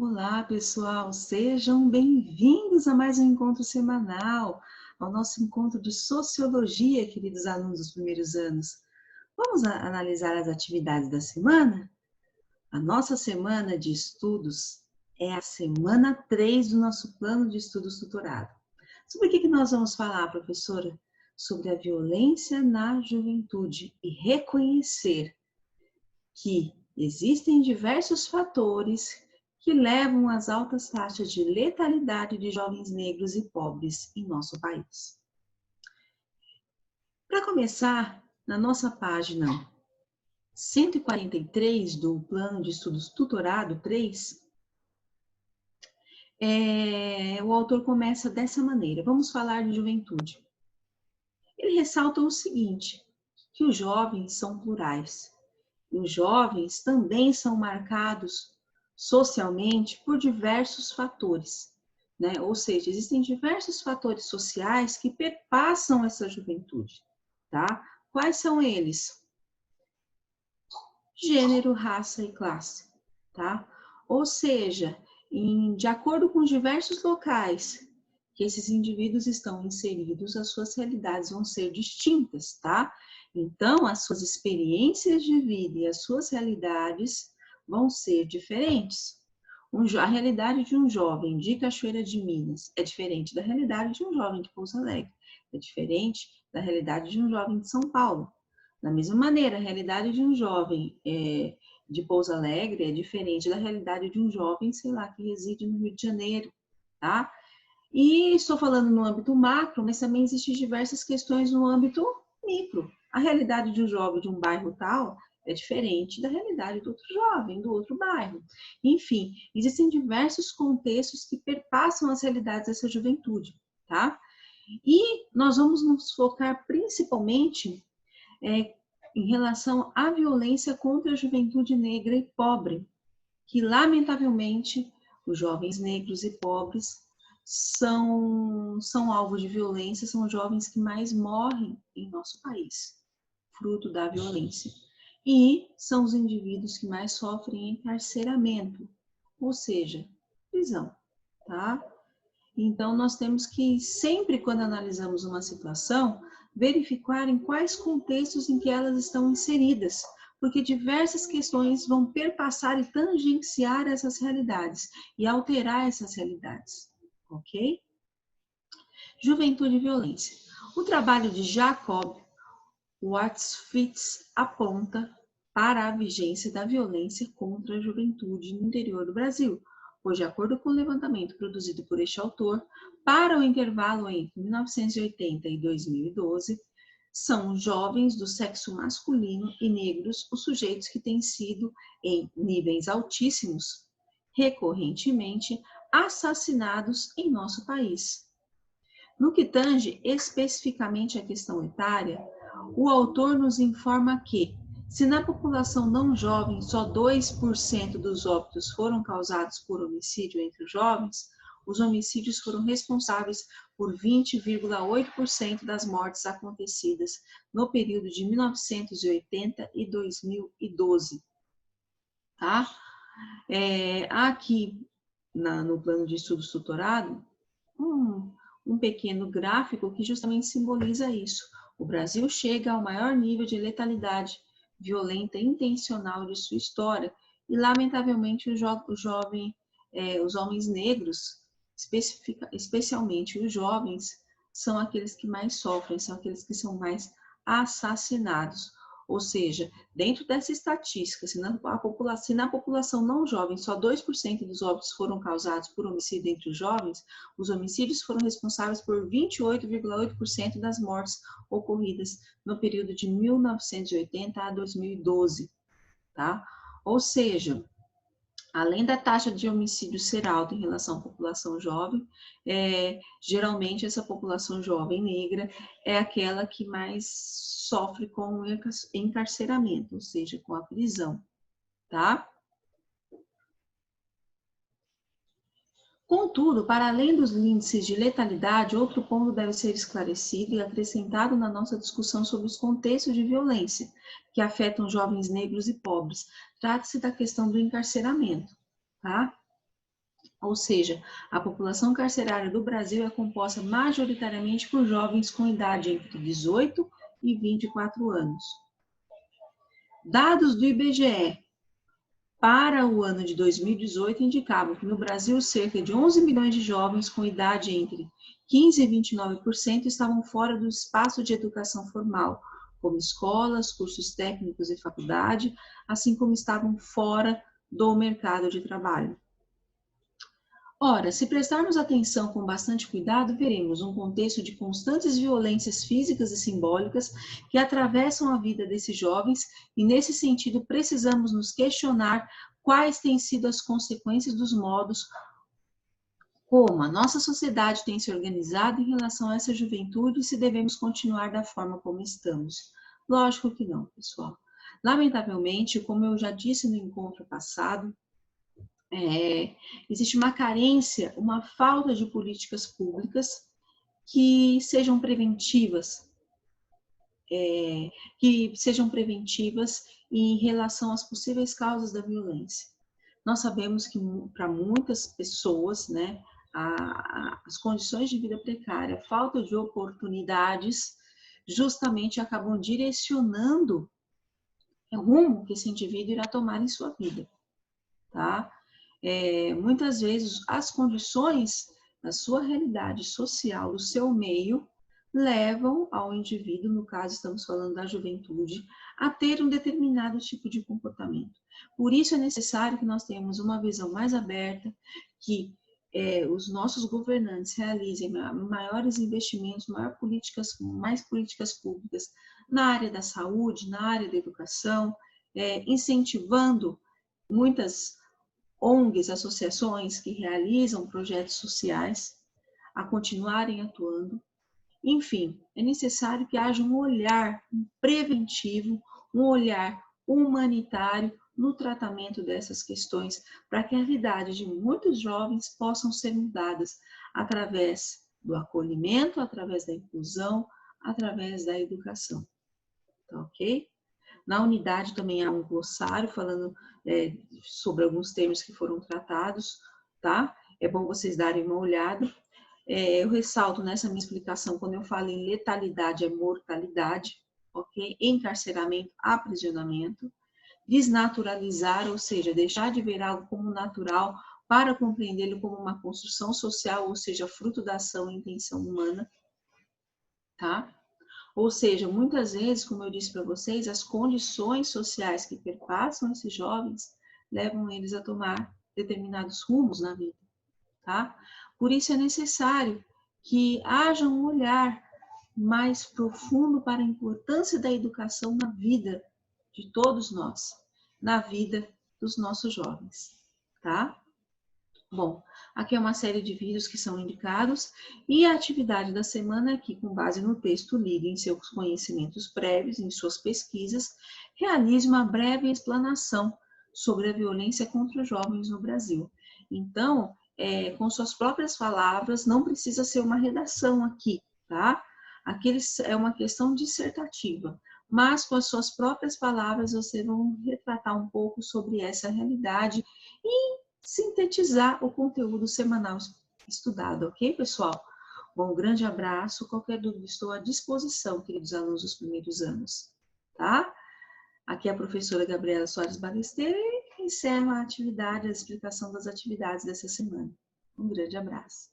Olá, pessoal, sejam bem-vindos a mais um encontro semanal, ao nosso encontro de Sociologia, queridos alunos dos primeiros anos. Vamos analisar as atividades da semana? A nossa semana de estudos é a semana 3 do nosso plano de estudos tutorado. Sobre o que nós vamos falar, professora? Sobre a violência na juventude e reconhecer que existem diversos fatores que levam às altas taxas de letalidade de jovens negros e pobres em nosso país. Para começar, na nossa página 143 do Plano de Estudos Tutorado 3, o autor começa dessa maneira: vamos falar de juventude. Ele ressalta o seguinte, que os jovens são plurais. Os jovens também são marcados socialmente por diversos fatores, né? Ou seja, existem diversos fatores sociais que perpassam essa juventude, tá? Quais são eles? Gênero, raça e classe, tá? Ou seja, de acordo com diversos locais que esses indivíduos estão inseridos, as suas realidades vão ser distintas, tá? Então, as suas experiências de vida e as suas realidades vão ser diferentes. A realidade de um jovem de Cachoeira de Minas é diferente da realidade de um jovem de Pouso Alegre, é diferente da realidade de um jovem de São Paulo. Da mesma maneira, a realidade de um jovem de Pouso Alegre é diferente da realidade de um jovem, sei lá, que reside no Rio de Janeiro, tá? E estou falando no âmbito macro, mas também existem diversas questões no âmbito micro. A realidade de um jovem de um bairro tal é diferente da realidade do outro jovem, do outro bairro. Enfim, existem diversos contextos que perpassam as realidades dessa juventude, tá? E nós vamos nos focar principalmente em relação à violência contra a juventude negra e pobre, que lamentavelmente os jovens negros e pobres são alvo de violência, são os jovens que mais morrem em nosso país, fruto da violência. E são os indivíduos que mais sofrem encarceramento, ou seja, prisão, tá? Então, nós temos que, sempre quando analisamos uma situação, verificar em quais contextos em que elas estão inseridas, porque diversas questões vão perpassar e tangenciar essas realidades e alterar essas realidades, ok? Juventude e violência. O trabalho de Jacob Wartz-Fitts aponta para a vigência da violência contra a juventude no interior do Brasil, pois, de acordo com o levantamento produzido por este autor, para o intervalo entre 1980 e 2012, são jovens do sexo masculino e negros os sujeitos que têm sido, em níveis altíssimos, recorrentemente assassinados em nosso país. No que tange especificamente à questão etária, o autor nos informa que, se na população não jovem só 2% dos óbitos foram causados por homicídio entre os jovens, os homicídios foram responsáveis por 20,8% das mortes acontecidas no período de 1980 e 2012. Tá? Aqui, no plano de estudos tutorado, um pequeno gráfico que justamente simboliza isso. O Brasil chega ao maior nível de letalidade violenta intencional de sua história e, lamentavelmente, os homens negros, especialmente os jovens, são aqueles que mais sofrem, são aqueles que são mais assassinados. Ou seja, dentro dessa estatística, se na população não jovem só 2% dos óbitos foram causados por homicídio entre os jovens, os homicídios foram responsáveis por 28,8% das mortes ocorridas no período de 1980 a 2012, tá? Ou seja, além da taxa de homicídio ser alta em relação à população jovem, geralmente essa população jovem negra é aquela que mais sofre com o encarceramento, ou seja, com a prisão, tá? Contudo, para além dos índices de letalidade, outro ponto deve ser esclarecido e acrescentado na nossa discussão sobre os contextos de violência que afetam jovens negros e pobres. Trata-se da questão do encarceramento, tá? Ou seja, a população carcerária do Brasil é composta majoritariamente por jovens com idade entre 18 e 24 anos. Dados do IBGE para o ano de 2018 indicavam que no Brasil cerca de 11 milhões de jovens com idade entre 15 e 29% estavam fora do espaço de educação formal, como escolas, cursos técnicos e faculdade, assim como estavam fora do mercado de trabalho. Ora, se prestarmos atenção com bastante cuidado, veremos um contexto de constantes violências físicas e simbólicas que atravessam a vida desses jovens e, nesse sentido, precisamos nos questionar quais têm sido as consequências dos modos como a nossa sociedade tem se organizado em relação a essa juventude e se devemos continuar da forma como estamos. Lógico que não, pessoal. Lamentavelmente, como eu já disse no encontro passado, existe uma carência, uma falta de políticas públicas que sejam preventivas, em relação às possíveis causas da violência. Nós sabemos que para muitas pessoas, né, as condições de vida precária, a falta de oportunidades, justamente acabam direcionando o rumo que esse indivíduo irá tomar em sua vida, tá? Muitas vezes as condições da sua realidade social, do seu meio, levam ao indivíduo, no caso estamos falando da juventude, a ter um determinado tipo de comportamento. Por isso é necessário que nós tenhamos uma visão mais aberta, que os nossos governantes realizem maiores investimentos, mais políticas públicas na área da saúde, na área da educação, incentivando muitas ONGs, associações que realizam projetos sociais a continuarem atuando. Enfim, é necessário que haja um olhar preventivo, um olhar humanitário no tratamento dessas questões, para que a realidade de muitos jovens possam ser mudadas através do acolhimento, através da inclusão, através da educação. Tá ok? Na unidade também há um glossário falando sobre alguns termos que foram tratados, tá? É bom vocês darem uma olhada. Eu ressalto nessa minha explicação, quando eu falo em letalidade, é mortalidade, ok? Encarceramento, aprisionamento. Desnaturalizar, ou seja, deixar de ver algo como natural para compreendê-lo como uma construção social, ou seja, fruto da ação e intenção humana, tá? Ou seja, muitas vezes, como eu disse para vocês, as condições sociais que perpassam esses jovens levam eles a tomar determinados rumos na vida, tá? Por isso é necessário que haja um olhar mais profundo para a importância da educação na vida de todos nós, na vida dos nossos jovens, tá? Bom, aqui é uma série de vídeos que são indicados e a atividade da semana aqui, com base no texto lido em seus conhecimentos prévios, em suas pesquisas, realize uma breve explanação sobre a violência contra os jovens no Brasil. Então, com suas próprias palavras, não precisa ser uma redação aqui, tá? Aqui é uma questão dissertativa, mas com as suas próprias palavras você vai retratar um pouco sobre essa realidade e sintetizar o conteúdo semanal estudado, ok, pessoal? Bom, um grande abraço. Qualquer dúvida, estou à disposição, queridos alunos dos primeiros anos, tá? Aqui é a professora Gabriela Soares Balesteiro e encerro a atividade, a explicação das atividades dessa semana. Um grande abraço.